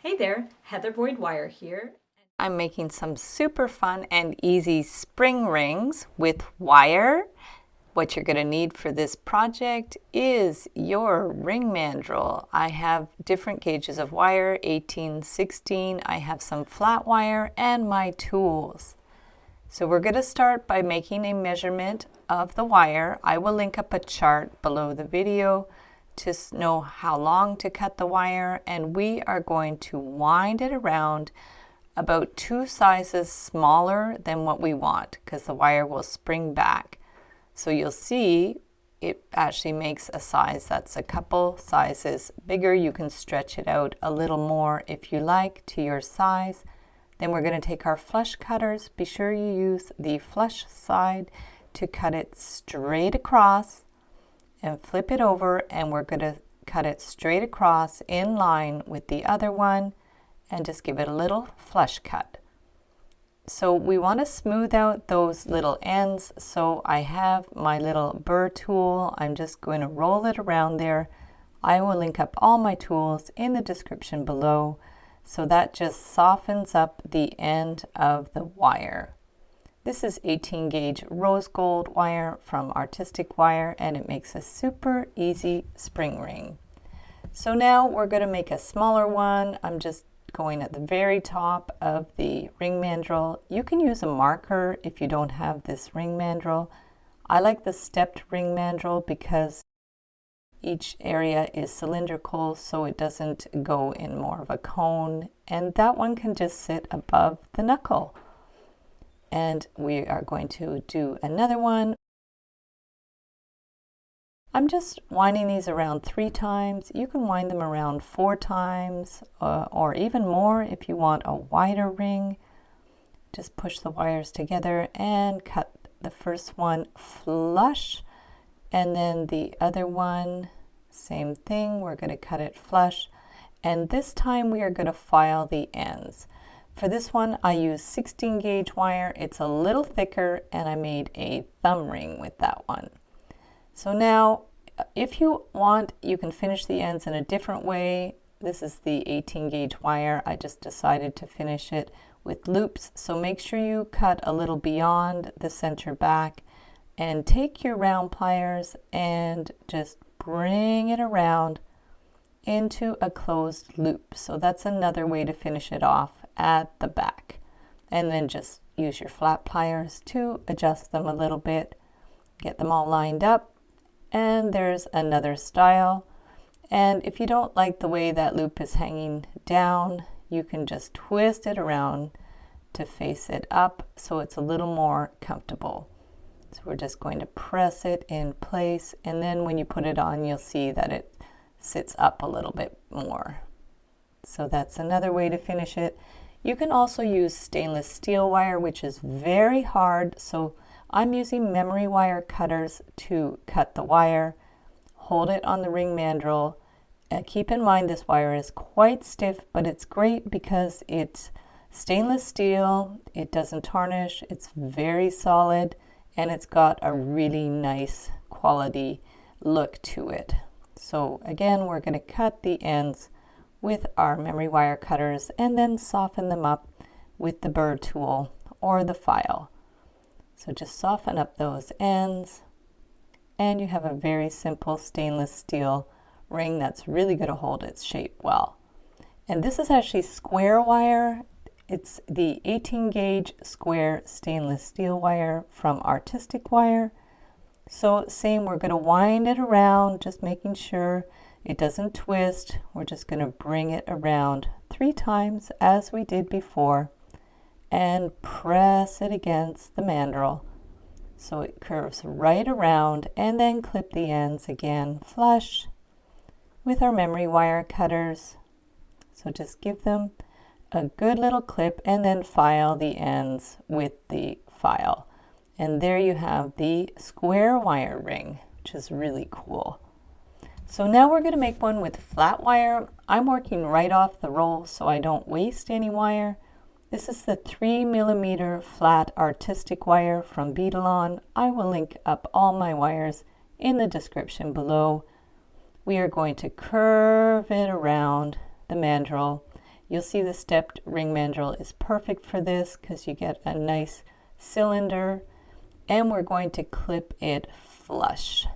Hey there, Heather Boyd Wire here. I'm making some super fun and easy spring rings with wire. What you're going to need for this project is your ring mandrel. I have different gauges of wire, 18, 16. I have some flat wire and my tools. So we're going to start by making a measurement of the wire. I will link up a chart below the video to know how long to cut the wire, and we are going to wind it around about 2 sizes smaller than what we want because the wire will spring back. So you'll see it actually makes a size that's a couple sizes bigger. You can stretch it out a little more if you like to your size. Then we're going to take our flush cutters. Be sure you use the flush side to cut it straight across and flip it over, and we're going to cut it straight across in line with the other one and just give it a little flush cut. So we want to smooth out those little ends. So I have my little burr tool. I'm just going to roll it around there. I will link up all my tools in the description below. So that just softens up the end of the wire. This is 18 gauge rose gold wire from Artistic Wire, and it makes a super easy spring ring. So now we're going to make a smaller one. I'm just going at the very top of the ring mandrel. You can use a marker if you don't have this ring mandrel. I like the stepped ring mandrel because each area is cylindrical, so it doesn't go in more of a cone, and that one can just sit above the knuckle. And we are going to do another one. I'm just winding these around 3 times. You can wind them around 4 times or even more if you want a wider ring. Just push the wires together and cut the first one flush, and then the other one, same thing. We're going to cut it flush, and this time we are going to file the ends. For this one, I use 16 gauge wire. It's a little thicker, and I made a thumb ring with that one. So now, if you want, you can finish the ends in a different way. This is the 18 gauge wire. I just decided to finish it with loops. So make sure you cut a little beyond the center back and take your round pliers and just bring it around into a closed loop. So that's another way to finish it off at the back. And then just use your flat pliers to adjust them a little bit, get them all lined up. And there's another style. And if you don't like the way that loop is hanging down, you can just twist it around to face it up so it's a little more comfortable. So we're just going to press it in place, and then when you put it on, you'll see that it sits up a little bit more. So that's another way to finish it. You can also use stainless steel wire, which is very hard. So I'm using memory wire cutters to cut the wire. Hold it on the ring mandrel. Keep in mind this wire is quite stiff, but it's great because it's stainless steel. It doesn't tarnish. It's very solid, and it's got a really nice quality look to it. So again, we're going to cut the ends with our memory wire cutters and then soften them up with the burr tool or the file. So just soften up those ends, and you have a very simple stainless steel ring that's really going to hold its shape well. And this is actually square wire. It's the 18 gauge square stainless steel wire from Artistic Wire. So same, we're going to wind it around, just making sure it doesn't twist. We're just going to bring it around 3 times as we did before and press it against the mandrel so it curves right around, and then clip the ends again flush with our memory wire cutters. So just give them a good little clip and then file the ends with the file. And there you have the square wire ring, which is really cool. So now we're going to make one with flat wire. I'm working right off the roll so I don't waste any wire. This is the 3mm flat Artistic Wire from Beadalon. I will link up all my wires in the description below. We are going to curve it around the mandrel You'll see the stepped ring mandrel is perfect for this because you get a nice cylinder, and we're going to clip it flush.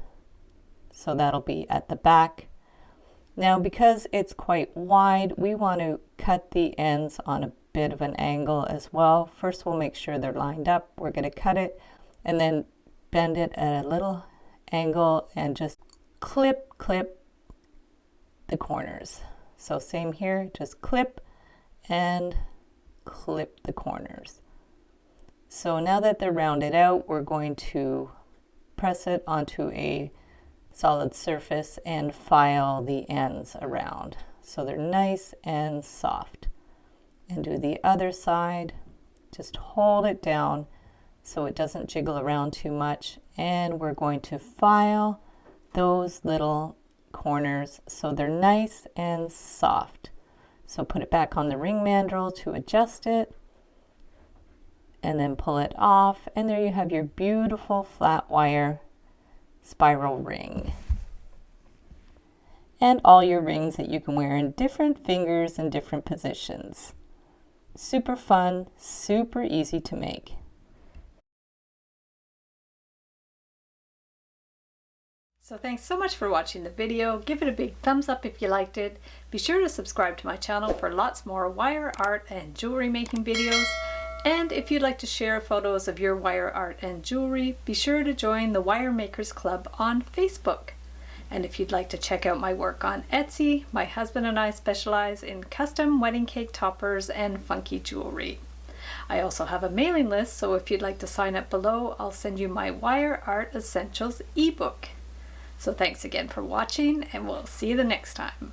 So that'll be at the back. Now, because it's quite wide, we want to cut the ends on a bit of an angle as well. First, we'll make sure they're lined up. We're going to cut it and then bend it at a little angle and just clip the corners. So same here, just clip and clip the corners. So now that they're rounded out, we're going to press it onto a solid surface and file the ends around so they're nice and soft. And do the other side. Just hold it down so it doesn't jiggle around too much, and we're going to file those little corners so they're nice and soft. So put it back on the ring mandrel to adjust it, and then pull it off, and there you have your beautiful flat wire spiral ring. And all your rings that you can wear in different fingers and different positions. Super fun, super easy to make. So thanks so much for watching the video. Give it a big thumbs up if you liked it. Be sure to subscribe to my channel for lots more wire art and jewelry making videos. And if you'd like to share photos of your wire art and jewelry, be sure to join the Wire Makers Club on Facebook. And if you'd like to check out my work on Etsy, my husband and I specialize in custom wedding cake toppers and funky jewelry. I also have a mailing list, so if you'd like to sign up below, I'll send you my Wire Art Essentials ebook. So thanks again for watching, and we'll see you the next time.